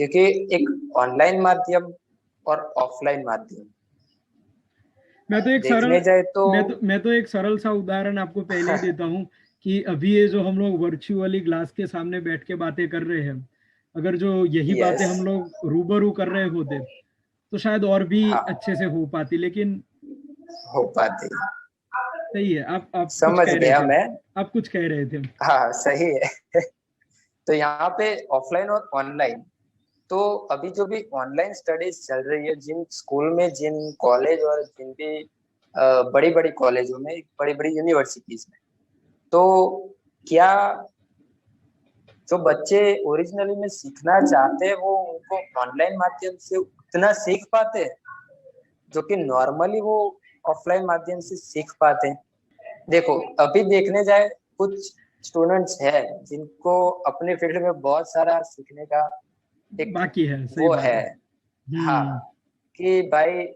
क्योंकि एक ऑनलाइन माध्यम और ऑफलाइन माध्यम मैं तो एक सरल देखने जाए तो मैं तो एक सरल सा उदाहरण आपको पहले ही देता हूँ कि अभी ये जो हम लोग वर्चुअली ग्लास के सामने बैठ के बातें कर रहे हैं, अगर जो यही बातें यस, हम लोग रूबरू कर रहे होते तो शायद और भी हाँ, अच्छे से हो पाती। लेकिन हो पाती। सही है। आप कुछ समझ कह रहे गया थे। मैं। आप कुछ कह रहे थे। हाँ, सही है। तो यहाँ पे ऑफलाइन और ऑनलाइन, तो अभी जो भी ऑनलाइन स्टडीज चल रही है, जिन स्कूल में, जिन कॉलेज और जिन भी बड़ी बड़ी कॉलेजों में, बड़ी बड़ी यूनिवर्सिटीज में, तो क्या जो बच्चे ओरिजिनली में सीखना चाहते हैं वो उनको ऑनलाइन माध्यम से उतना सीख पाते हैं जो कि नॉर्मली वो ऑफलाइन माध्यम से सीख पाते हैं? देखो, अभी देखने जाए, कुछ स्टूडेंट्स हैं जिनको अपने फील्ड में बहुत सारा सीखने का एक बाकी है, सही वो बात है। है। हाँ, हम्म। कि भाई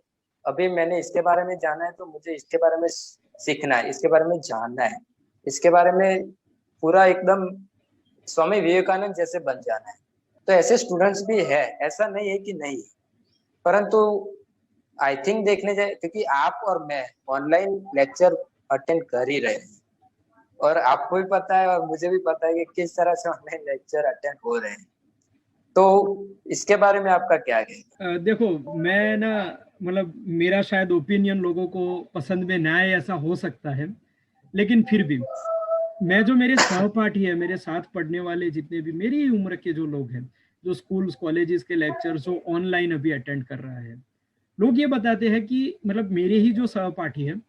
अभी मैंने इसके बारे में जाना है तो मुझे इसके बारे में सीखना है, इसके बारे में जानना है, इसके बारे में पूरा एकदम स्वामी विवेकानंद जैसे बन जाना है। तो ऐसे स्टूडेंट्स भी है, ऐसा नहीं है कि नहीं। परंतु आई थिंक देखने जाए, क्योंकि आप और मैं ऑनलाइन लेक्चर अटेंड कर ही रहे हैं, और आपको भी पता है और मुझे भी पता है कि किस तरह से ऑनलाइन लेक्चर अटेंड हो रहे हैं। तो इसके बारे में आपका क्या कहना देखो, मैं ना, मतलब मेरा शायद ओपिनियन लोगों को पसंद में ना आए, ऐसा हो सकता है। लेकिन फिर भी मैं, जो मेरे सहपाठी है, मेरे साथ पढ़ने वाले जितने भी मेरी ही उम्र के जो लोग हैं, जो स्कूल्स कॉलेजेस के लेक्चर्स जो ऑनलाइन अभी अटेंड कर रहा है, लोग ये बताते हैं कि मतलब मेरे ही जो सहपाठी हैं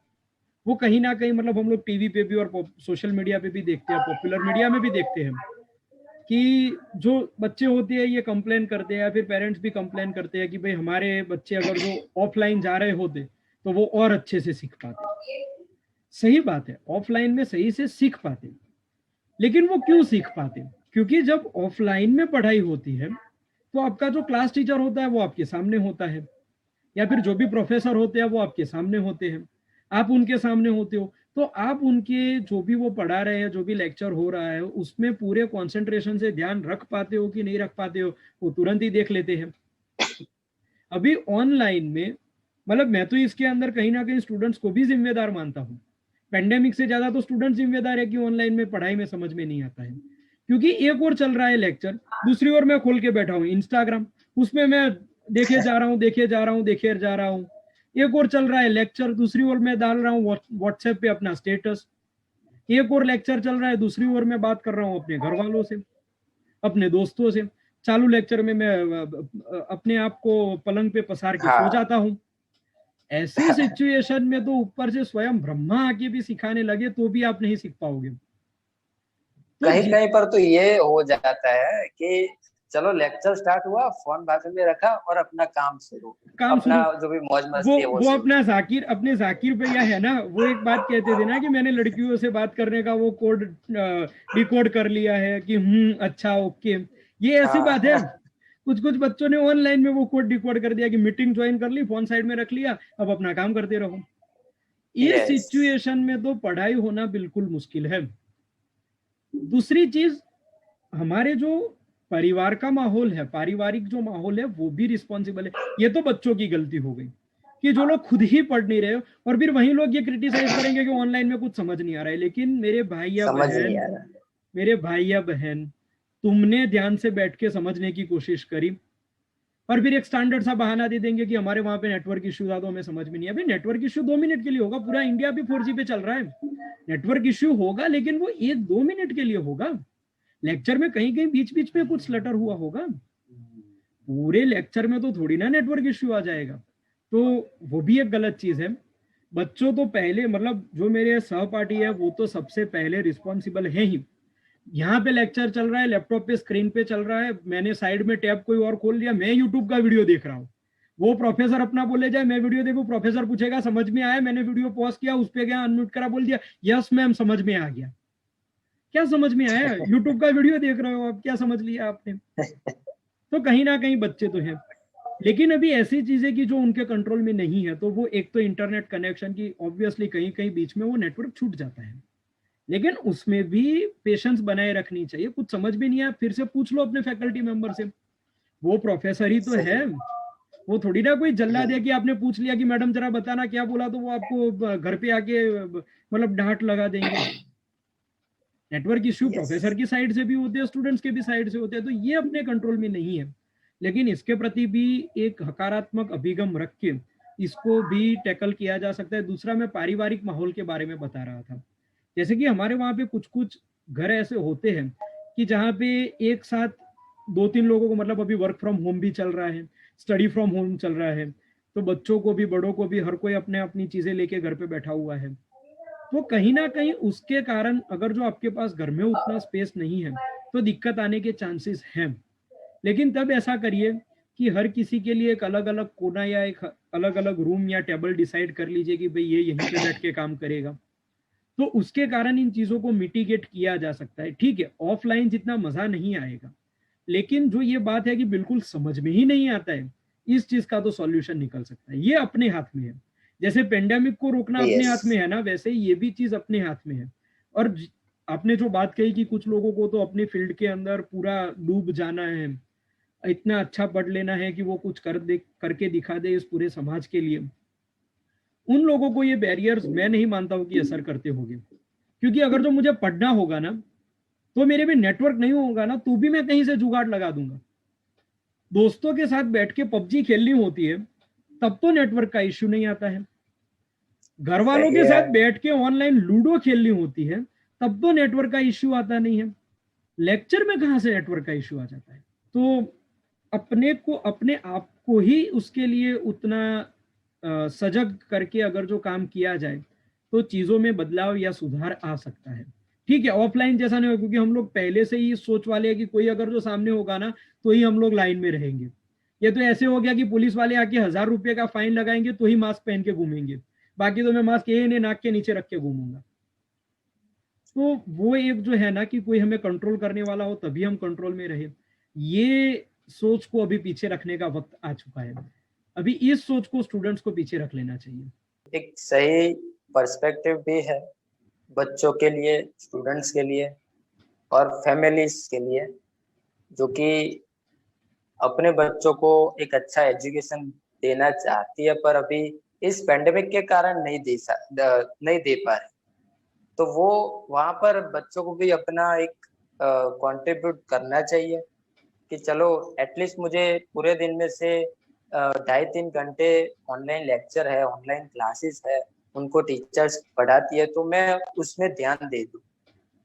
वो कहीं ना कहीं, मतलब हम लोग टीवी पे भी और सोशल मीडिया पे भी देखते हैं, पॉपुलर मीडिया में भी देखते हैं कि जो बच्चे होते हैं ये कंप्लेन करते हैं, या फिर पेरेंट्स भी कंप्लेन करते हैं कि भाई हमारे बच्चे अगर जो ऑफलाइन जा रहे होते तो वो और अच्छे से सीख पाते। सही बात है, ऑफलाइन में सही से सीख पाते। लेकिन वो क्यों सीख पाते? क्योंकि जब ऑफलाइन में पढ़ाई होती है तो आपका जो क्लास टीचर होता है वो आपके सामने होता है, या फिर जो भी प्रोफेसर होते हैं वो आपके सामने होते हैं, आप उनके सामने होते हो, तो आप उनके जो भी वो पढ़ा रहे हैं, जो भी लेक्चर हो रहा है, उसमें पूरे कंसंट्रेशन से ध्यान रख पाते हो कि नहीं रख पाते हो, वो तुरंत ही देख लेते हैं। अभी ऑनलाइन में, मतलब मैं तो इसके अंदर कहीं ना कहीं स्टूडेंट्स को भी जिम्मेदार मानता हूँ। पेंडेमिक से ज्यादा तो स्टूडेंट जिम्मेदार है कि ऑनलाइन में पढ़ाई में समझ में नहीं आता है। क्योंकि एक और चल रहा है लेक्चर, दूसरी ओर मैं खोल के बैठा हूँ इंस्टाग्राम, उसमें मैं देखे जा रहा हूँ, देखे जा रहा हूँ, देखे जा रहा हूँ। एक और चल रहा है लेक्चर, दूसरी ओर मैं डाल रहा हूँ व्हाट्सएप पे अपना स्टेटस। एक और लेक्चर चल रहा है, दूसरी ओर मैं बात कर रहा हूँ अपने घर वालों से, अपने दोस्तों से। चालू लेक्चर में मैं अपने आप को पलंग पे पसार है? के सो हाँ। जाता हूँ। ऐसी सिचुएशन में तो ऊपर से स्वयं ब्रह्मा आके भी सिखाने लगे तो भी आप नहीं सीख पाओगे। तो कहीं कहीं पर तो ये हो जाता है कि चलो लेक्चर स्टार्ट हुआ, फोन बाजू में रखा और अपना काम शुरू, काम अपना शुरू। जो भी मौज वो मस्ती है वो वो शुरू। अपना जाकिर, अपने जाकिर भैया है ना, वो एक बात कहते थे ना कि मैंने लड़कियों से बात करने का वो कोड डिकोड कर लिया है कि अच्छा, ओके। ये ऐसी बात है। हाँ। कुछ कुछ बच्चों ने ऑनलाइन में वो कोड डिकोड कर दिया कि मीटिंग ज्वाइन कर ली, फोन साइड में रख लिया, अब अपना काम करते रहो। इस यस। सिचुएशन में तो पढ़ाई होना बिल्कुल मुश्किल है। दूसरी चीज, हमारे जो परिवार का माहौल है, पारिवारिक जो माहौल है, वो भी रिस्पॉन्सिबल है। ये तो बच्चों की गलती हो गई कि जो लोग खुद ही पढ़ नहीं रहे हो, और फिर वही लोग ये क्रिटिसाइज करेंगे कि ऑनलाइन में कुछ समझ नहीं आ रहा है। लेकिन समझ नहीं आ रहा। मेरे भाई या बहन, तुमने ध्यान से बैठ के समझने की कोशिश करी, और फिर एक स्टैंडर्ड सा बहाना दे देंगे कि हमारे वहां पे नेटवर्क इश्यू था तो हमें समझ में नहीं। अभी नेटवर्क इश्यू 2 मिनट के लिए होगा, पूरा इंडिया भी 4G पे चल रहा है। नेटवर्क इश्यू होगा लेकिन वो 1-2 मिनट के लिए होगा। लेक्चर में कहीं कहीं बीच बीच में कुछ स्लटर हुआ होगा, पूरे लेक्चर में तो थोड़ी ना नेटवर्क इश्यू आ जाएगा। तो वो भी एक गलत चीज है। बच्चों तो पहले, मतलब जो मेरे सहपाठी है वो तो सबसे पहले रिस्पॉन्सिबल है ही। यहाँ पे लेक्चर चल रहा है, लैपटॉप पे स्क्रीन पे चल रहा है, मैंने साइड में टैब कोई और खोल लिया, मैं यूट्यूब का वीडियो देख रहा हूँ। वो प्रोफेसर अपना बोले जाए, मैं वीडियो देखूं, प्रोफेसर पूछेगा समझ में आया, मैंने वीडियो पॉज किया, उस पर गया, अनम्यूट करा, बोल दिया यस मैम समझ में आ गया। क्या समझ में आया? यूट्यूब का वीडियो देख रहे हो आप, क्या समझ लिया आपने? तो कहीं ना कहीं बच्चे तो हैं। लेकिन अभी ऐसी चीजें कि जो उनके कंट्रोल में नहीं है, तो वो एक तो इंटरनेट कनेक्शन की ऑब्वियसली कहीं कहीं बीच में वो नेटवर्क छूट जाता है। लेकिन उसमें भी पेशेंस बनाए रखनी चाहिए। कुछ समझ भी नहीं आया, फिर से पूछ लो अपने फैकल्टी मेंबर से, वो प्रोफेसर ही तो सही। है। वो थोड़ी ना कोई जल्लाद है हम्म। कि आपने पूछ लिया कि मैडम जरा बताना क्या बोला, तो वो आपको घर पे आके मतलब डांट लगा देंगे। Network issue yes. प्रोफेसर की साइड से भी होते हैं, स्टूडेंट्स के भी साइड से होते हैं, तो ये अपने कंट्रोल में नहीं है। लेकिन इसके प्रति भी एक हकारात्मक अभिगम रख के इसको भी टैकल किया जा सकता है। दूसरा, मैं पारिवारिक माहौल के बारे में बता रहा था। जैसे कि हमारे वहाँ पे कुछ कुछ घर ऐसे होते हैं कि जहाँ पे एक साथ दो तीन लोगों को, मतलब अभी वर्क फ्रॉम होम भी चल रहा है, स्टडी फ्रॉम होम चल रहा है, तो बच्चों को भी बड़ों को भी हर कोई अपने अपनी चीजें लेके घर पे बैठा हुआ है। तो कहीं ना कहीं उसके कारण अगर जो आपके पास घर में उतना स्पेस नहीं है तो दिक्कत आने के चांसेस हैं। लेकिन तब ऐसा करिए कि हर किसी के लिए एक अलग अलग कोना या एक अलग अलग रूम या टेबल डिसाइड कर लीजिए कि भाई ये यहीं पे बैठ के काम करेगा। तो उसके कारण इन चीजों को मिटिगेट किया जा सकता है। ठीक है, ऑफलाइन जितना मजा नहीं आएगा, लेकिन जो ये बात है कि बिल्कुल समझ में ही नहीं आता है, इस चीज का तो सॉल्यूशन निकल सकता है। ये अपने हाथ में है। जैसे पेंडेमिक को रोकना अपने यस। हाथ में है ना, वैसे ही ये भी चीज अपने हाथ में है। और आपने जो बात कही कि कुछ लोगों को तो अपने फील्ड के अंदर पूरा डूब जाना है, इतना अच्छा पढ़ लेना है कि वो कुछ करके दिखा दे इस पूरे समाज के लिए, उन लोगों को ये बैरियर्स मैं नहीं मानता हूँ कि असर करते होंगे। क्योंकि अगर जो मुझे पढ़ना होगा ना, तो मेरे भी नेटवर्क नहीं होगा ना, तो भी मैं कहीं से जुगाड़ लगा दूंगा। दोस्तों के साथ बैठ के पबजी खेलनी होती है, तब तो नेटवर्क का इश्यू नहीं आता है। घर वालों सही के है। साथ बैठ के ऑनलाइन लूडो खेलनी होती है, तब तो नेटवर्क का इश्यू आता नहीं है। लेक्चर में कहां से नेटवर्क का इश्यू आ जाता है? तो अपने को, अपने आप को ही उसके लिए उतना सजग करके अगर जो काम किया जाए तो चीजों में बदलाव या सुधार आ सकता है। ठीक है, ऑफलाइन जैसा नहीं होगा, क्योंकि हम लोग पहले से ही सोच वाले हैं कि कोई अगर जो सामने होगा ना, तो ही हम लोग लाइन में रहेंगे। ये तो ऐसे हो गया कि पुलिस वाले आके 1,000 रुपए का फाइन लगाएंगे तो ही मास्क पहन के घूमेंगे, बाकी तो मैं मास्क ये ने नाक के नीचे रख के घूमूंगा। तो वो एक जो है ना कि कोई हमें कंट्रोल करने वाला हो तभी हम कंट्रोल में रहे, ये सोच को अभी पीछे रखने का वक्त आ चुका है। अभी इस सोच को स्टूडेंट्स को पीछे रख लेना चाहिए। एक सही पर्सपेक्टिव भी है बच्चों के लिए, स्टूडेंट्स के लिए और फैमिलीज के लिए, जो कि अपने बच्चों को एक अच्छा एजुकेशन देना चाहती है, पर अभी इस पेंडेमिक के कारण नहीं दे पा रहे। तो वो वहां पर बच्चों को भी अपना एक कंट्रीब्यूट करना चाहिए कि चलो एटलीस्ट मुझे पूरे दिन में से 2.5-3 घंटे ऑनलाइन लेक्चर है, ऑनलाइन क्लासेस है, उनको टीचर्स पढ़ाती है, तो मैं उसमें ध्यान दे दूं।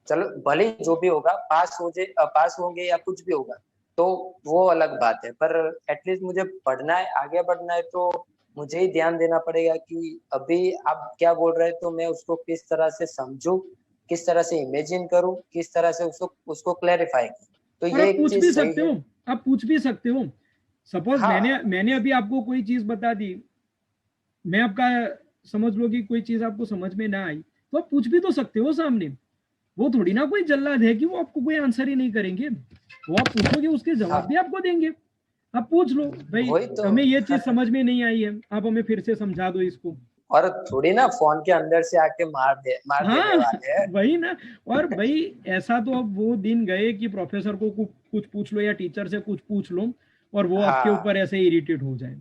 चलो भले ही जो भी होगा, पास होंगे या कुछ भी होगा, तो वो अलग बात है, पर एटलीस्ट मुझे पढ़ना है, आगे बढ़ना है, तो मुझे ही ध्यान देना पड़ेगा कि अभी आप क्या बोल रहे हैं, तो मैं उसको किस तरह से समझूं, किस तरह से इमेजिन करूं, किस तरह से उसको उसको क्लैरिफाई करूं। तो और ये आप एक पूछ भी चीज सही सकते है। हो, आप पूछ भी सकते हो। सपोज मैंने हाँ। मैंने अभी आपको कोई चीज बता दी, मैं आपका, समझ लो कि कोई चीज आपको समझ में ना आई, तो आप पूछ भी तो सकते हो सामने। वो थोड़ी ना कोई जल्लाद है कि वो आपको कोई आंसर ही नहीं करेंगे। वो आप पूछोगे, उसके जवाब भी हाँ। आपको देंगे। आप पूछ लो भाई, वही तो। हमें ये चीज समझ में नहीं आई है, आप हमें फिर से समझा दो इसको। और थोड़ी ना फोन के अंदर से आके मार देने हाँ, वाले हैं। वही ना। और भाई, ऐसा तो अब वो दिन गए कि प्रोफेसर को कुछ पूछ लो या टीचर से कुछ पूछ लो और वो आपके ऊपर हाँ। ऐसे इरिटेट हो जाए।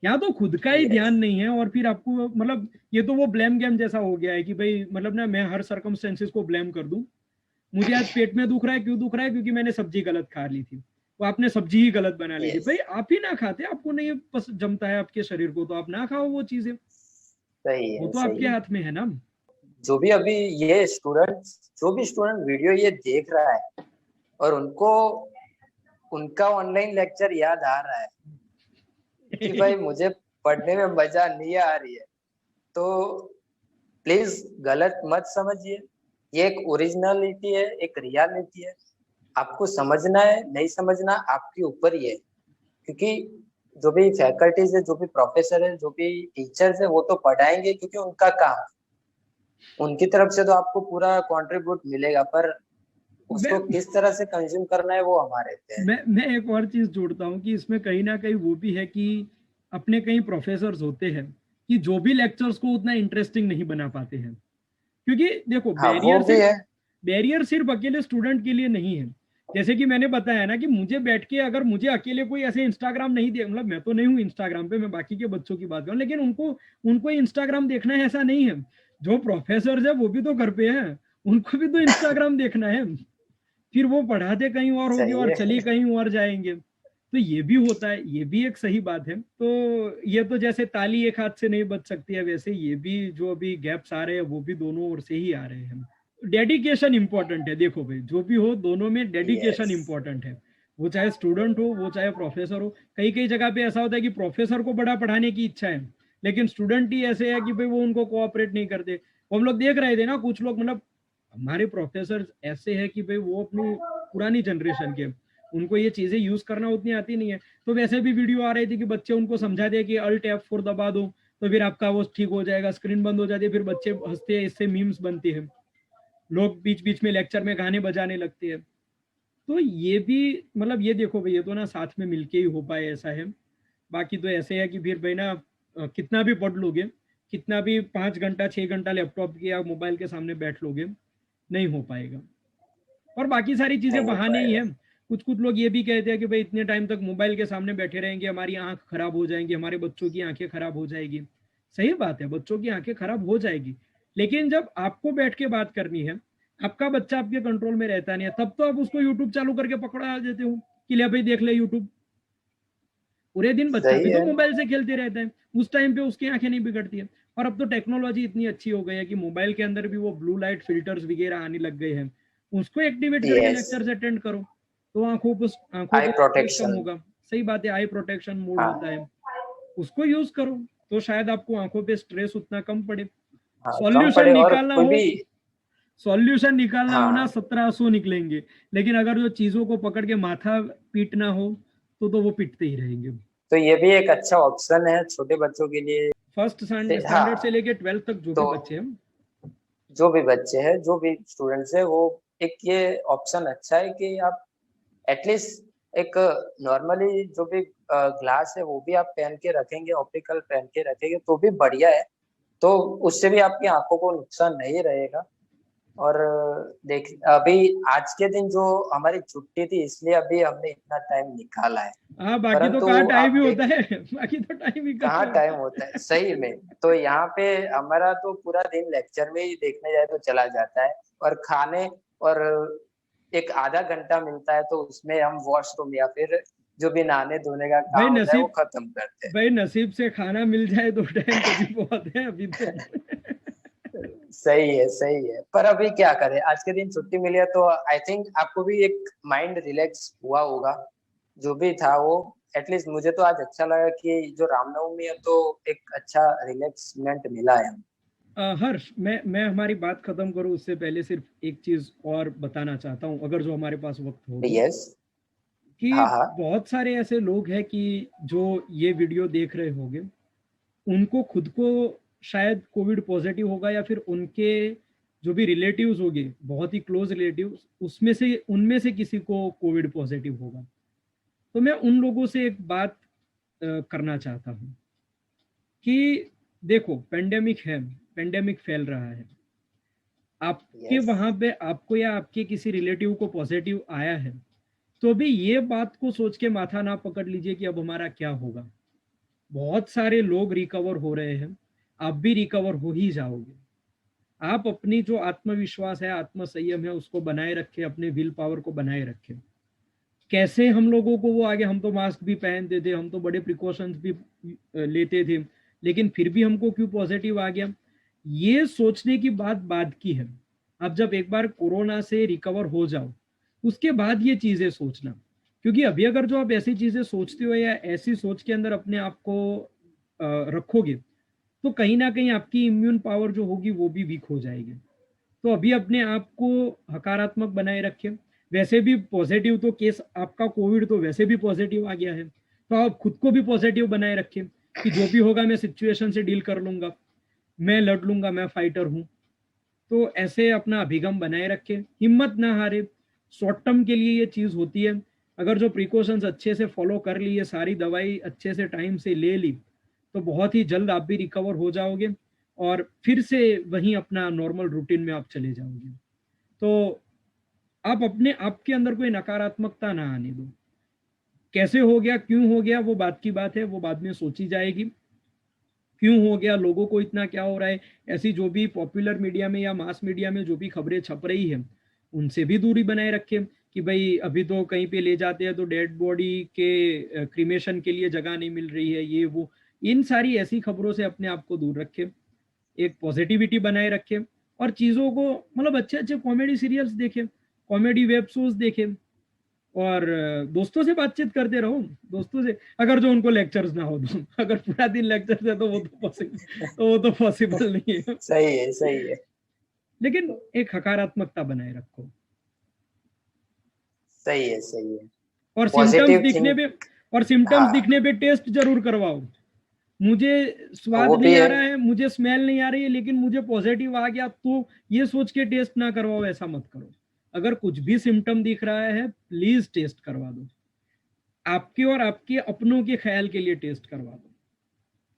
यहाँ तो खुद का ही यस। ध्यान नहीं है और फिर आपको, मतलब ये तो वो ब्लेम गेम जैसा हो गया है कि भाई मतलब ना, मैं हर सर्कमस्टेंसेस को ब्लेम कर दूं। मुझे आज पेट में दुख रहा है, क्यों दुख रहा है? क्योंकि मैंने सब्जी गलत खा ली थी। वो आपने सब्जी ही गलत बना ली थी। यस। भाई आप ही ना खाते, आपको नहीं जमता है आपके शरीर को, तो आप ना खाओ वो चीजें। सही वो है। तो सही आपके है। हाथ में है ना। जो भी अभी ये स्टूडेंट जो भी स्टूडेंट वीडियो ये देख रहा है और उनको उनका ऑनलाइन लेक्चर याद आ रहा है कि भाई मुझे पढ़ने में मजा नहीं आ रही है, तो प्लीज गलत मत समझिए। ये एक ओरिजिनलिटी है, एक रियलिटी है। आपको समझना है, नहीं समझना आपके ऊपर ही है। क्योंकि जो भी फैकल्टीज है, जो भी प्रोफेसर है, जो भी टीचर्स है, वो तो पढ़ाएंगे क्योंकि उनका काम है। उनकी तरफ से तो आपको पूरा कंट्रीब्यूट मिलेगा, पर मैं उसको किस तरह से कंज्यूम करना है वो हमारे पे है। मैं एक और चीज जोड़ता हूँ कि इसमें कहीं ना कहीं वो भी है कि अपने कई प्रोफेसर्स होते हैं कि जो भी लेक्चर्स को उतना इंटरेस्टिंग नहीं बना पाते हैं। क्योंकि देखो, हाँ, वो भी है। बैरियर सिर्फ अकेले स्टूडेंट के लिए नहीं है। जैसे कि मैंने बताया ना कि मुझे बैठ के अगर मुझे अकेले कोई ऐसे इंस्टाग्राम नहीं दे, मतलब मैं तो नहीं हूँ इंस्टाग्राम पे, मैं बाकी के बच्चों की बात करूँ, लेकिन उनको उनको इंस्टाग्राम देखना है ऐसा नहीं है। जो प्रोफेसर है वो भी तो घर पे हैं, उनको भी तो इंस्टाग्राम देखना है। फिर वो पढ़ाते कहीं और होंगे सही और है। चली कहीं और जाएंगे। तो ये भी होता है, ये भी एक सही बात है। तो ये तो जैसे ताली एक हाथ से नहीं बज सकती है, वैसे ये भी जो अभी गैप्स आ रहे हैं वो भी दोनों ओर से ही आ रहे हैं। डेडिकेशन इंपॉर्टेंट है, देखो भाई जो भी हो दोनों में डेडिकेशन यस। इंपॉर्टेंट है। वो चाहे स्टूडेंट हो वो चाहे प्रोफेसर हो। कई कई जगह पे ऐसा होता है कि प्रोफेसर को बड़ा पढ़ाने की इच्छा है, लेकिन स्टूडेंट ही ऐसे है कि भाई वो उनको कोऑपरेट नहीं करते। वो हम लोग देख रहे थे ना, कुछ लोग मतलब हमारे प्रोफेसर ऐसे है कि भाई वो अपनी पुरानी जनरेशन के, उनको ये चीजें यूज करना उतनी आती नहीं है। तो वैसे भी वीडियो आ रही थी कि बच्चे उनको समझा दे कि अल्ट F4 दबा दो तो फिर आपका वो ठीक हो जाएगा, स्क्रीन बंद हो जाती है, फिर बच्चे हंसते हैं, इससे मीम्स बनती है, लोग बीच बीच में लेक्चर में गाने बजाने लगते हैं। तो ये भी मतलब ये देखो भाई, ये तो ना साथ में मिलके ही हो पाए ऐसा है। बाकी तो ऐसे है कि फिर भाई ना कितना भी पढ़ लोगे, कितना भी 5 घंटा 6 घंटा लैपटॉप के या मोबाइल के सामने बैठ लोगे, नहीं हो पाएगा। और बाकी सारी चीजें नहीं हो बहाने ही पाएगा। है। कुछ कुछ लोग ये भी कहते हैं कि भाई इतने टाइम तक मोबाइल के सामने बैठे रहेंगे हमारी आंख खराब हो जाएंगी, हमारे बच्चों की आंखें खराब हो जाएगी। सही बात है, बच्चों की आंखें खराब हो जाएगी, लेकिन जब आपको बैठ के बात करनी है, आपका बच्चा आपके कंट्रोल में रहता नहीं है, तब तो आप उसको यूट्यूब चालू करके पकड़ा देते हो कि ले भाई देख ले यूट्यूब। पूरे दिन बच्चा सही भी तो है। मोबाइल से खेलते रहता है, उस टाइम पे उसकी आंखें नहीं बिगड़ती है। और अब तो टेक्नोलॉजी इतनी अच्छी हो गई है कि मोबाइल के अंदर भी वो ब्लू लाइट फिल्टर्स वगैरह आने लग गए हैं, उसको एक्टिवेट करके यस। लेक्चर्स अटेंड करो, तो आंखों आई पे स्ट्रेस कम प्रोटेक्शन। होगा। सही बात है, आई प्रोटेक्शन मोड होता हाँ। है, उसको यूज करो, तो शायद आपको आंखों पे स्ट्रेस उतना कम पड़े। हाँ, कम सॉल्यूशन पड़े और निकालना कोई हो, भी। सॉल्यूशन निकालना हो ना हाँ, 1700 निकलेंगे, लेकिन अगर जो चीजों को पकड़ के माथा पीटना हो तो वो पीटते ही रहेंगे। तो ये भी एक अच्छा ऑप्शन है छोटे बच्चों के लिए। फर्स्ट हाँ। स्टैंडर्ड से लेके 12th तक जो तो भी बच्चे हैं। जो भी बच्चे हैं, जो भी स्टूडेंट्स है, वो एक ये ऑप्शन अच्छा है कि आप एटलीस्ट एक नॉर्मली जो भी ग्लास है वो भी आप पहन के रखेंगे, ऑप्टिकल पहन के रखेंगे तो भी बढ़िया है। तो उससे भी आपकी आंखों को नुकसान नहीं रहेगा। और देख, अभी आज के दिन जो हमारी छुट्टी थी इसलिए अभी हमने इतना टाइम निकाला है। हाँ, बाकी तो परंतु कहाँ टाइम आप ही होता देख, है बाकी तो टाइम ही कहाँ कहाँ टाइम होता होता है सही में। तो यहाँ पे हमारा तो पूरा दिन लेक्चर में ही देखने जाए तो चला जाता है। और खाने और एक आधा घंटा मिलता है तो उसमें हम वॉशरूम या फिर जो भी नहाने धोने का भाई काम होता है वो नसीब, खत्म करते हैं। भाई नसीब से खाना मिल जाए तो टाइम तभी बहुत है अभी तो सही है, सही है। पर अभी क्या करें, आज के दिन छुट्टी मिली है तो आई थिंक आपको भी एक माइंड रिलैक्स हुआ होगा। जो भी था वो, एटलीस्ट मुझे तो आज अच्छा लगा कि जो रामनवमी है तो एक अच्छा रिलैक्समेंट मिला है। हर्ष, मैं हमारी बात खत्म करूं उससे पहले सिर्फ एक चीज और बताना चाहता हूं, अगर जो हमारे पास वक्त हो तो। यस। कि हाँ हाँ। बहुत सारे ऐसे लोग हैं कि जो ये वीडियो देख रहे होंगे, उनको खुद को शायद कोविड पॉजिटिव होगा, या फिर उनके जो भी रिलेटिव्स होंगे, बहुत ही क्लोज रिलेटिव्स, उसमें से उनमें से किसी को कोविड पॉजिटिव होगा। तो मैं उन लोगों से एक बात करना चाहता हूँ कि देखो पेंडेमिक है, पेंडेमिक फैल रहा है, आपके यस। वहां पे आपको या आपके किसी रिलेटिव को पॉजिटिव आया है, तो भी ये बात को सोच के माथा ना पकड़ लीजिए कि अब हमारा क्या होगा। बहुत सारे लोग रिकवर हो रहे हैं, आप भी रिकवर हो ही जाओगे। आप अपनी जो आत्मविश्वास है, आत्म संयम है, उसको बनाए रखें, अपने विल पावर को बनाए रखें। कैसे हम लोगों को वो आगे, हम तो मास्क भी पहनते थे, हम तो बड़े प्रिकॉशंस भी लेते थे, लेकिन फिर भी हमको क्यों पॉजिटिव आ गया, ये सोचने की बात बाद की है। अब जब एक बार कोरोना से रिकवर हो जाओ, उसके बाद ये चीजें सोचना। क्योंकि अभी अगर जो आप ऐसी चीजें सोचते हो या ऐसी सोच के अंदर अपने आप को रखोगे, तो कहीं ना कहीं आपकी इम्यून पावर जो होगी वो भी वीक हो जाएगी। तो अभी अपने आप को हकारात्मक बनाए रखें। वैसे भी पॉजिटिव तो केस आपका कोविड तो वैसे भी पॉजिटिव आ गया है, तो आप खुद को भी पॉजिटिव बनाए रखें कि जो भी होगा मैं सिचुएशन से डील कर लूंगा, मैं लड़ लूंगा, मैं फाइटर हूं। तो ऐसे अपना अभिगम बनाए रखें, हिम्मत ना हारे। शॉर्ट टर्म के लिए ये चीज होती है, अगर जो प्रिकॉशंस अच्छे से फॉलो कर ली है, सारी दवाई अच्छे से टाइम से ले ली, तो बहुत ही जल्द आप भी रिकवर हो जाओगे और फिर से वहीं अपना नॉर्मल रूटीन में आप चले जाओगे। तो आप अपने आपके अंदर कोई नकारात्मकता ना आने दो। कैसे हो गया, क्यों हो गया, वो बात की बात है, वो बाद में सोची जाएगी। क्यों हो गया, लोगों को इतना क्या हो रहा है, ऐसी जो भी पॉपुलर मीडिया में या मास मीडिया में जो भी खबरें छप रही है, उनसे भी दूरी बनाए रखें। कि भाई अभी तो कहीं पे ले जाते हैं तो डेड बॉडी के क्रीमेशन के लिए जगह नहीं मिल रही है, ये वो। इन सारी ऐसी खबरों से अपने आप को दूर रखें, एक पॉजिटिविटी बनाए रखें, और चीज़ों को मतलब अच्छे अच्छे कॉमेडी सीरियल्स देखें, कॉमेडी वेब शोज देखें, और दोस्तों से बातचीत करते रहो। दोस्तों से अगर जो उनको लेक्चर्स ना हो तो, अगर पूरा दिन लेक्चर है तो वो तो पॉसिबल नहीं है। सही है, सही है, लेकिन एक हकारात्मकता बनाए रखो। सही है, सही है। और सिम्टम्स पॉजिटिव दिखने थिंक। पे और सिम्टम्स हाँ, दिखने पे टेस्ट जरूर करवाओ। मुझे स्वाद वो भी नहीं आ है। रहा है, मुझे स्मेल नहीं आ रही है, लेकिन मुझे पॉजिटिव आ गया, तो ये सोच के टेस्ट ना करवाओ, ऐसा मत करो। अगर कुछ भी सिम्टम दिख रहा है, प्लीज टेस्ट करवा दो। आपके और आपके अपनों के ख्याल के लिए टेस्ट करवा दो।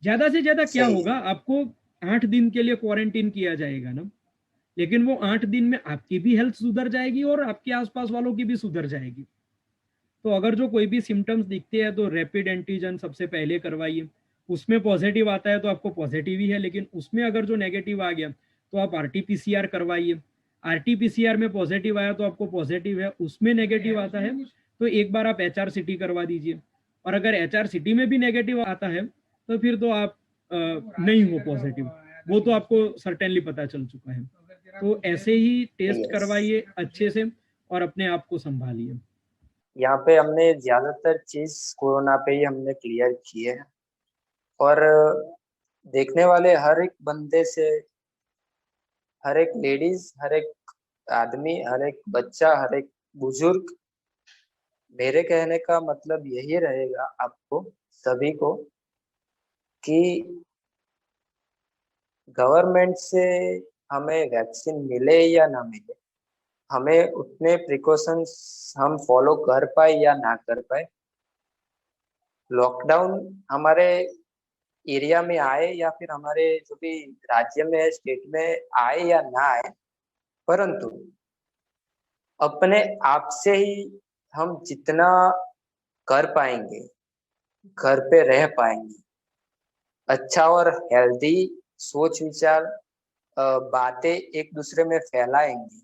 ज्यादा से ज्यादा क्या सही होगा, है। आपको 8 दिन के लिए क्वारंटीन किया जाएगा ना, लेकिन वो 8 दिन में आपकी भी हेल्थ सुधर जाएगी और आपके आसपास वालों की भी सुधर जाएगी। तो अगर जो कोई भी सिम्टम्स दिखते हैं तो रैपिड एंटीजन सबसे पहले करवाइए। उसमें पॉजिटिव आता है तो आपको पॉजिटिव ही है, लेकिन उसमें अगर जो नेगेटिव आ गया तो आप आरटीपीसीआर करवाइए। आरटीपीसीआर में पॉजिटिव आया तो आपको पॉजिटिव है, उसमें नेगेटिव आता है तो एक बार आप एचआरसीटी करवा दीजिए। और अगर एचआरसीटी में भी नेगेटिव आता है तो फिर तो आप नहीं हो पॉजिटिव, वो तो आपको सर्टेनली पता चल चुका है। तो ऐसे ही टेस्ट यस। करवाइए अच्छे से, और अपने आप को संभालिए। यहाँ पे हमने ज्यादातर चीज कोरोना पे ही हमने क्लियर की है। और देखने वाले हर एक बंदे से, हर एक लेडीज, हर एक आदमी, हर एक बच्चा, हर एक बुजुर्ग, मेरे कहने का मतलब यही रहेगा आपको सभी को कि गवर्नमेंट से हमें वैक्सीन मिले या ना मिले, हमें उतने प्रिकॉशंस हम फॉलो कर पाए या ना कर पाए, लॉकडाउन हमारे एरिया में आए या फिर हमारे जो भी राज्य में है, स्टेट में आए या ना आए, परंतु अपने आप से ही हम जितना कर पाएंगे, घर पे रह पाएंगे, अच्छा और हेल्दी सोच विचार, बातें एक दूसरे में फैलाएंगे,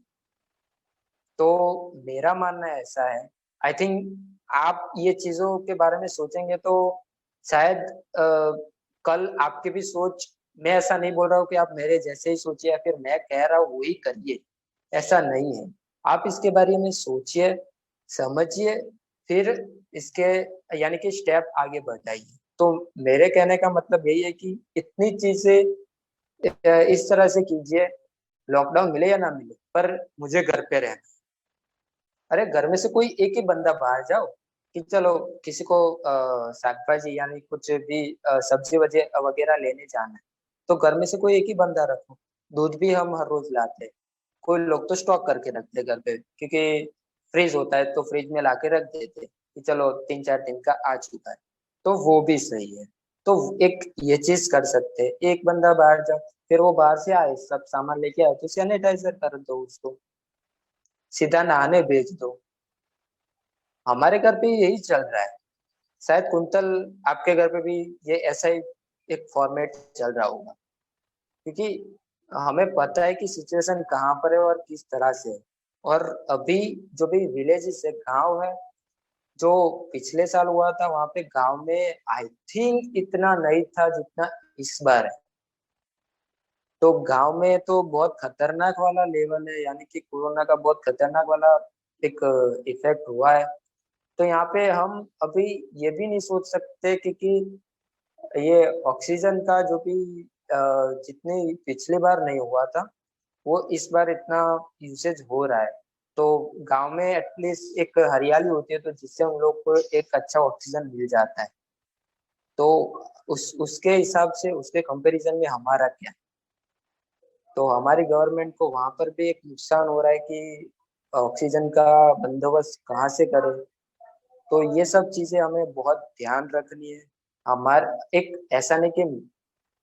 तो मेरा मानना ऐसा है। आई थिंक आप ये चीजों के बारे में सोचेंगे तो शायद कल आपकी भी सोच, मैं ऐसा नहीं बोल रहा हूँ कि आप मेरे जैसे ही सोचिए या फिर मैं कह रहा हूँ वही करिए, ऐसा नहीं है। आप इसके बारे में सोचिए, समझिए, फिर इसके यानी कि स्टेप आगे बढ़ाइए। तो मेरे कहने का मतलब यही है कि इतनी चीजें इस तरह से कीजिए, लॉकडाउन मिले या ना मिले पर मुझे घर पे रहना। अरे घर में से कोई एक ही बंदा बाहर जाओ, कि चलो किसी को शाक भाजी यानी कुछ भी सब्जी वगैरह लेने जाना है, तो घर में से कोई एक ही बंदा रखो। दूध भी हम हर रोज लाते हैं, कोई लोग तो स्टॉक करके रखते हैं घर पे, क्योंकि फ्रीज होता है तो फ्रिज में लाके रख देते हैं कि चलो 3-4 दिन का आ चुका है, तो वो भी सही है। तो एक ये चीज कर सकते हैं, एक बंदा बाहर जाओ, फिर वो बाहर से आए सब सामान लेके आए तो सैनिटाइजर कर दो उसको, सीधा नहाने भेज दो। हमारे घर पे यही चल रहा है, शायद कुंतल आपके घर पे भी ये ऐसा ही एक फॉर्मेट चल रहा होगा, क्योंकि हमें पता है कि सिचुएशन कहाँ पर है और किस तरह से है। और अभी जो भी विलेजेस है, गांव है, जो पिछले साल हुआ था वहां पे गांव में आई थिंक इतना नहीं था जितना इस बार है। तो गांव में तो बहुत खतरनाक वाला लेवल है, यानी कि कोरोना का बहुत खतरनाक वाला एक इफेक्ट हुआ है। तो यहाँ पे हम अभी ये भी नहीं सोच सकते क्योंकि ये ऑक्सीजन का जो भी जितनी पिछली बार नहीं हुआ था, वो इस बार इतना यूसेज हो रहा है। तो गांव में एटलीस्ट एक हरियाली होती है तो जिससे हम लोग को एक अच्छा ऑक्सीजन मिल जाता है। तो उसके हिसाब से उसके कंपैरिजन में हमारा क्या, तो हमारी गवर्नमेंट को वहां पर भी एक नुकसान हो रहा है कि ऑक्सीजन का बंदोबस्त कहाँ से करें। तो ये सब चीजें हमें बहुत ध्यान रखनी है। हमार एक ऐसा नहीं कि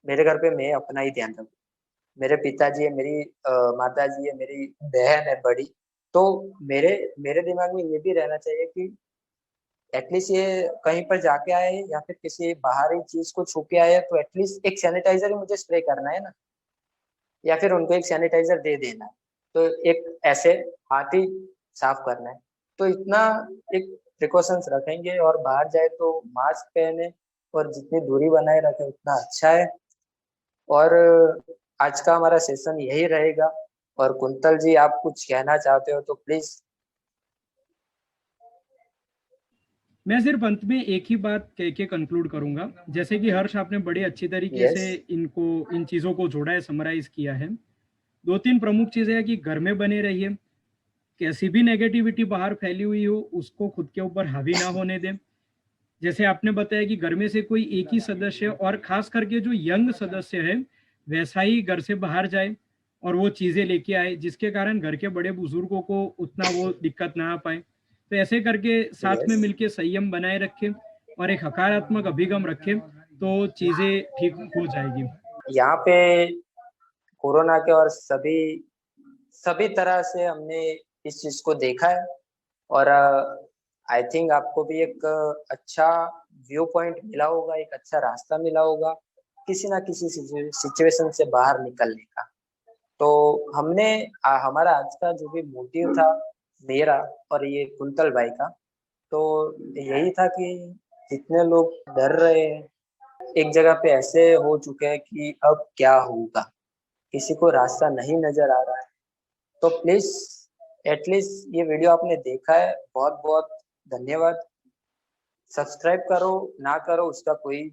मेरे घर पे मैं अपना ही ध्यान रखूं, मेरे पिताजी है, मेरी माता जी है, मेरी बहन है बड़ी, तो मेरे मेरे दिमाग में ये भी रहना चाहिए कि एटलीस्ट ये कहीं पर जाके आए या फिर किसी बाहरी चीज को छू के आए तो एटलीस्ट एक सैनिटाइजर ही मुझे स्प्रे करना है ना, या फिर उनको एक सैनिटाइजर दे देना है, तो एक ऐसे हाथ ही साफ करना है। तो इतना एक प्रिकॉशंस रखेंगे और बाहर जाए तो मास्क पहने और जितनी दूरी बनाए रखे उतना अच्छा है। और आज का हमारा सेशन यही रहेगा। और कुंतल जी, आप कुछ कहना चाहते हो तो प्लीज। मैं सिर्फ अंत में एक ही बात कह के कंक्लूड करूंगा। जैसे कि हर्ष आपने बड़े अच्छी तरीके यस। से इनको इन चीज़ों को जोड़ा है, समराइज किया है। दो तीन प्रमुख चीज़ें हैं कि घर में बने रहिए, कैसी भी नेगेटिविटी बाहर फैली हुई हो उसको खुद के ऊपर हावी ना होने दें। जैसे आपने बताया कि घर में से कोई एक ही सदस्य और खास करके जो यंग सदस्य है वैसा ही घर से बाहर जाए और वो चीज़ें लेके आए जिसके कारण घर के बड़े बुजुर्गों को उतना वो दिक्कत ना आ पाए। तो ऐसे करके साथ में यस। मिलके संयम बनाए रखें और एक सकारात्मक अभिगम रखें तो चीज़ें ठीक हो जाएगी। यहाँ पे कोरोना के और सभी सभी तरह से हमने इस चीज को देखा है। और आई थिंक आपको भी एक अच्छा व्यू पॉइंट मिला होगा, एक अच्छा रास्ता मिला होगा किसी ना किसी सिचुएशन से बाहर निकलने का। तो हमने हमारा आज का जो भी मोटिव था, मेरा और ये कुंतल भाई का, तो यही था कि जितने लोग डर रहे हैं, एक जगह पे ऐसे हो चुके हैं कि अब क्या होगा, किसी को रास्ता नहीं नजर आ रहा है, तो प्लीज एटलीस्ट ये वीडियो आपने देखा है, बहुत बहुत धन्यवाद। सब्सक्राइब करो ना करो उसका कोई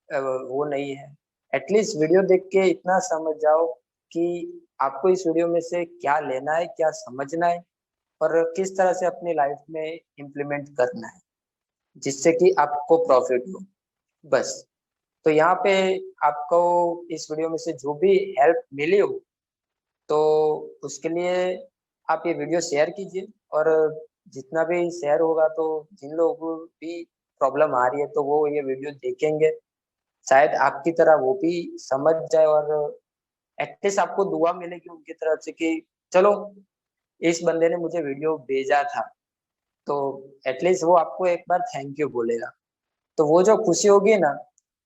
वो नहीं है। एटलीस्ट वीडियो देख के इतना समझ जाओ कि आपको इस वीडियो में से क्या लेना है, क्या समझना है और किस तरह से अपनी लाइफ में इम्प्लीमेंट करना है जिससे कि आपको प्रॉफिट हो, बस। तो यहाँ पे आपको इस वीडियो में से जो भी हेल्प मिली हो तो उसके लिए आप ये वीडियो शेयर कीजिए। और जितना भी शेयर होगा तो जिन लोगों को भी प्रॉब्लम आ रही है तो वो ये वीडियो देखेंगे, शायद आपकी तरह वो भी समझ जाए और एटलीस्ट आपको दुआ मिलेगी उनकी तरफ से कि चलो इस बंदे ने मुझे वीडियो भेजा था, तो एटलीस्ट वो आपको एक बार थैंक यू बोलेगा। तो वो जो खुशी होगी ना,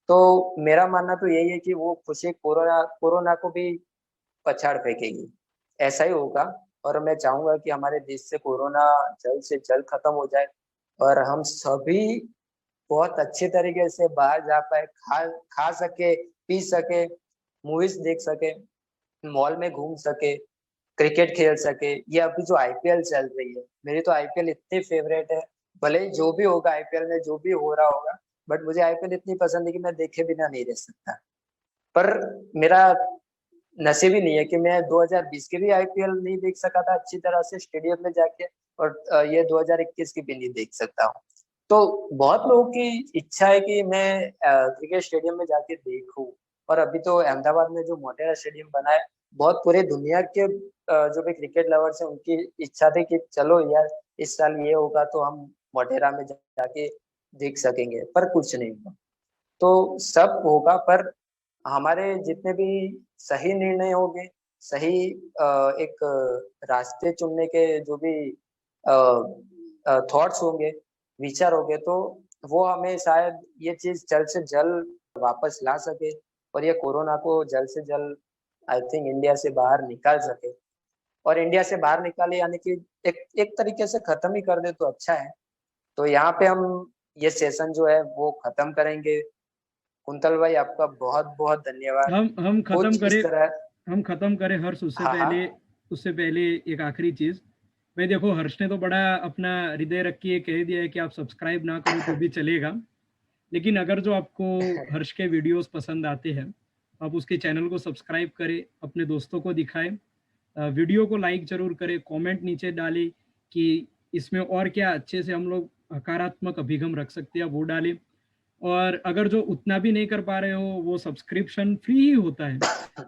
तो मेरा मानना तो यही है कि वो खुशी कोरोना कोरोना को भी पछाड़ फेंकेगी, ऐसा ही होगा। और मैं चाहूंगा कि हमारे देश से कोरोना जल्द से जल्द खत्म हो जाए और हम सभी बहुत अच्छे तरीके से बाहर जा पाए, खा खा सके, पी सके, मूवीज देख सके, मॉल में घूम सके, क्रिकेट खेल सके। ये अभी जो आईपीएल चल रही है, मेरी तो आईपीएल इतनी फेवरेट है, भले ही जो भी होगा आईपीएल में जो भी हो रहा होगा, बट मुझे आईपीएल इतनी पसंद है कि मैं देखे बिना नहीं रह सकता। पर मेरा नसीब ही नहीं है कि मैं 2020 के भी आईपीएल नहीं देख सका था अच्छी तरह से स्टेडियम में जाके, और ये 2021 की भी नहीं देख सकता हूँ। तो बहुत लोगों की इच्छा है कि मैं क्रिकेट स्टेडियम में जाके देखूं। और अभी तो अहमदाबाद में जो मोटेरा स्टेडियम बना है, बहुत पूरे दुनिया के जो भी क्रिकेट लवर्स हैं उनकी इच्छा थी कि चलो यार इस साल ये होगा तो हम मोटेरा में जाके देख सकेंगे, पर कुछ नहीं हुआ। तो सब होगा, पर हमारे जितने भी सही निर्णय होंगे, सही एक रास्ते चुनने के जो भी थॉट्स होंगे, विचार होंगे, तो वो हमें शायद ये चीज जल्द से जल्द वापस ला सके और ये कोरोना को जल्द से जल्द आई थिंक इंडिया से बाहर निकाल सके। और इंडिया से बाहर निकाले यानी कि एक एक तरीके से खत्म ही कर दे तो अच्छा है। तो यहाँ पे हम ये सेशन जो है वो खत्म करेंगे। कुंतल भाई, आपका बहुत बहुत धन्यवाद। हम खत्म कुछ करें इस तरह। हम खत्म करें हर्ष, हाँ हाँ। उससे पहले एक आखिरी चीज। भाई देखो, हर्ष ने तो बड़ा अपना हृदय रख के कह दिया है कि आप सब्सक्राइब ना करो तो भी चलेगा, लेकिन अगर जो आपको हर्ष के वीडियोस पसंद आते हैं आप उसके चैनल को सब्सक्राइब करें, अपने दोस्तों को दिखाएं, वीडियो को लाइक जरूर करें, कमेंट नीचे डालें कि इसमें और क्या अच्छे से हम लोग सकारात्मक अभिगम रख सकते हैं, वो डालें। और अगर जो उतना भी नहीं कर पा रहे हो, वो सब्सक्रिप्शन फ्री ही होता है,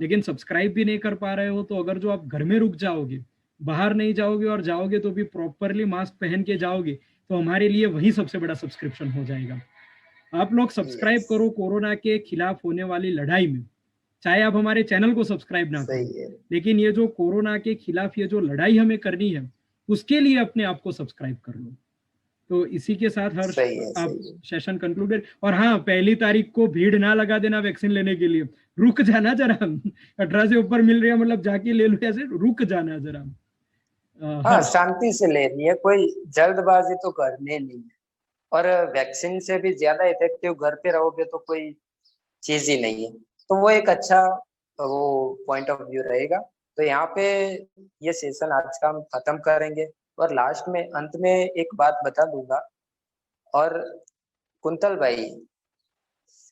लेकिन सब्सक्राइब भी नहीं कर पा रहे हो, तो अगर जो आप घर में रुक जाओगे, बाहर नहीं जाओगे और जाओगे तो भी प्रॉपरली मास्क पहन के जाओगे, तो हमारे लिए वही सबसे बड़ा सब्सक्रिप्शन हो जाएगा। आप लोग सब्सक्राइब यस। करो कोरोना के खिलाफ होने वाली लड़ाई में। चाहे आप हमारे चैनल को सब्सक्राइब ना करो, सही है। लेकिन ये जो कोरोना के खिलाफ ये जो लड़ाई हमें करनी है उसके लिए अपने आप को सब्सक्राइब कर लो। तो इसी के साथ हर्ष सही है, आप सही है। Session concluded. और हाँ, 1 तारीख को भीड़ ना लगा देना वैक्सीन लेने के लिए, रुक जाना जरा। 18 से ऊपर मिल रही है मतलब जाके ले लो, ऐसे रुक जाना जरा। हाँ, हर्ष। शांति से लेनी है, कोई जल्दबाजी तो करनी नहीं है। और वैक्सीन से भी ज्यादा इफेक्टिव घर पे रहोगे तो कोई चीज ही नहीं है। तो वो एक अच्छा वो पॉइंट ऑफ व्यू रहेगा। तो यहाँ पे ये सेशन आज का हम खत्म करेंगे। और लास्ट में अंत में एक बात बता दूंगा। और कुंतल भाई,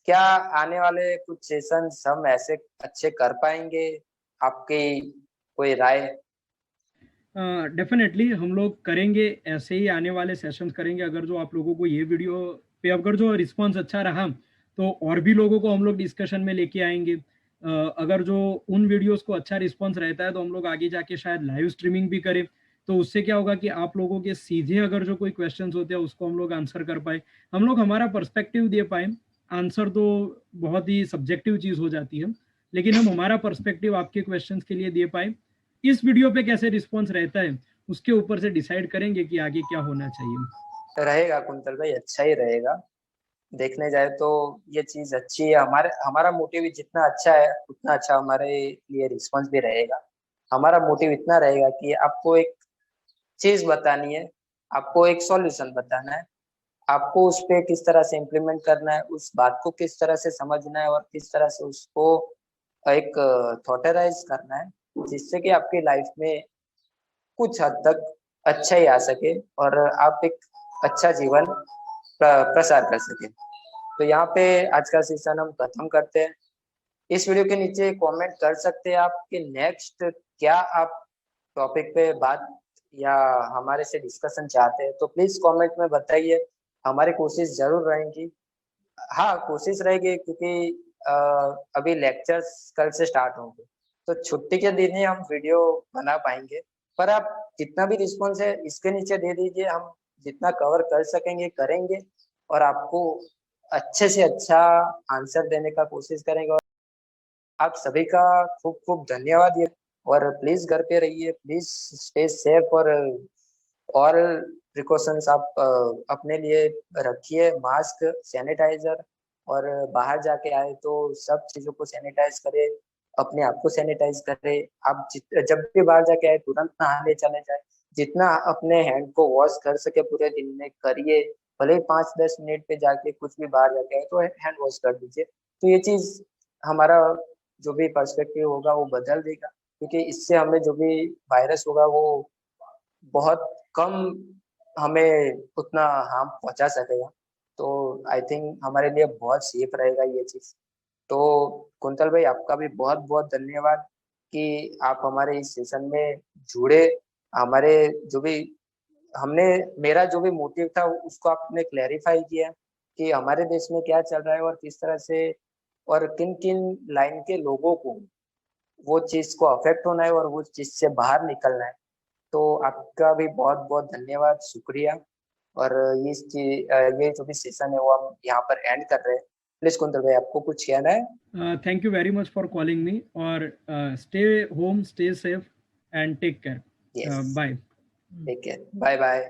क्या आने वाले कुछ सेशंस हम ऐसे अच्छे कर पाएंगे? आपकी कोई राय? डेफिनेटली हम लोग करेंगे, ऐसे ही आने वाले सेशंस करेंगे। अगर जो आप लोगों को ये वीडियो पे अगर जो रिस्पांस अच्छा रहा तो और भी लोगों को हम लोग डिस्कशन में लेके आएंगे। अगर जो उन वीडियोस को अच्छा रिस्पांस रहता है तो हम लोग आगे जाके शायद लाइव स्ट्रीमिंग भी करें। तो उससे क्या होगा कि आप लोगों के सीधे अगर जो कोई क्वेश्चंस होते हैं उसको हम लोग आंसर कर पाए, हम लोग हमारा पर्सपेक्टिव दे पाए। आंसर तो बहुत ही सब्जेक्टिव चीज हो जाती है, लेकिन हम हमारा पर्सपेक्टिव आपके क्वेश्चंस के लिए दे पाए। इस वीडियो पे कैसे रिस्पॉन्स रहता है उसके ऊपर से डिसाइड करेंगे कि आगे क्या होना चाहिए। रहेगा कुंतल भाई, अच्छा ही रहेगा। देखने जाए तो ये चीज अच्छी है। हमारे हमारा मोटिव जितना अच्छा है उतना अच्छा हमारे लिए रिस्पॉन्स भी रहेगा। हमारा मोटिव इतना रहेगा कि आपको एक चीज बतानी है, आपको एक सॉल्यूशन बताना है, आपको उस पे किस तरह से इम्प्लीमेंट करना है, उस बात को किस तरह से समझना है और किस तरह से उसको एक थॉटराइज करना है, जिससे कि आपकी लाइफ में कुछ हद तक अच्छा ही आ सके और आप एक अच्छा जीवन प्रसार कर सके। तो यहाँ पे आज का सेशन हम खत्म करते हैं। इस वीडियो के नीचे कमेंट कर सकते हैं आप कि नेक्स्ट क्या आप टॉपिक पे बात या हमारे से डिस्कशन चाहते हैं, तो प्लीज कमेंट में बताइए। हमारी कोशिश जरूर रहेगी। हाँ, कोशिश रहेगी क्योंकि अ, अभी लेक्चर्स कल से स्टार्ट होंगे, तो छुट्टी के दिन ही हम वीडियो बना पाएंगे। पर आप जितना भी रिस्पॉन्स है इसके नीचे दे दीजिए, हम जितना कवर कर सकेंगे करेंगे और आपको अच्छे से अच्छा आंसर देने का कोशिश करेंगे। और आप सभी का खूब खूब धन्यवाद। ये और प्लीज घर पे रहिए, प्लीज स्टे सेफ। और प्रिकॉशंस आप अपने लिए रखिए, मास्क, सैनिटाइजर। और बाहर जाके आए तो सब चीजों को सैनिटाइज करें, अपने आप को सैनिटाइज करें। आप जब भी बाहर जाके आए तुरंत नहाने चले जाए। जितना अपने हैंड को वॉश कर सके पूरे दिन में करिए। भले ही 5-10 मिनट पे जाके कुछ भी बाहर जाके आए तो हैंड वॉश कर दीजिए। तो ये चीज हमारा जो भी पर्सपेक्टिव होगा वो बदल देगा, क्योंकि इससे हमें जो भी वायरस होगा वो बहुत कम हमें उतना हार्म पहुंचा सकेगा। तो आई थिंक हमारे लिए बहुत सेफ रहेगा ये चीज। तो कुंतल भाई, आपका भी बहुत बहुत धन्यवाद कि आप हमारे इस सेशन में जुड़े। हमारे जो भी हमने मेरा जो भी मोटिव था उसको आपने क्लैरिफाई किया कि हमारे देश में क्या चल रहा है और किस तरह से और किन किन लाइन के लोगों को वो चीज को अफेक्ट होना है और वो चीज से बाहर निकलना है। तो आपका भी बहुत बहुत धन्यवाद, शुक्रिया। और ये जो भी सेशन है वो हम यहाँ पर एंड कर रहे हैं। प्लीज कुंतल भाई, आपको कुछ कहना है? Thank you very much for calling me. और stay home, stay safe and take yes, care. Bye. Take care, bye bye.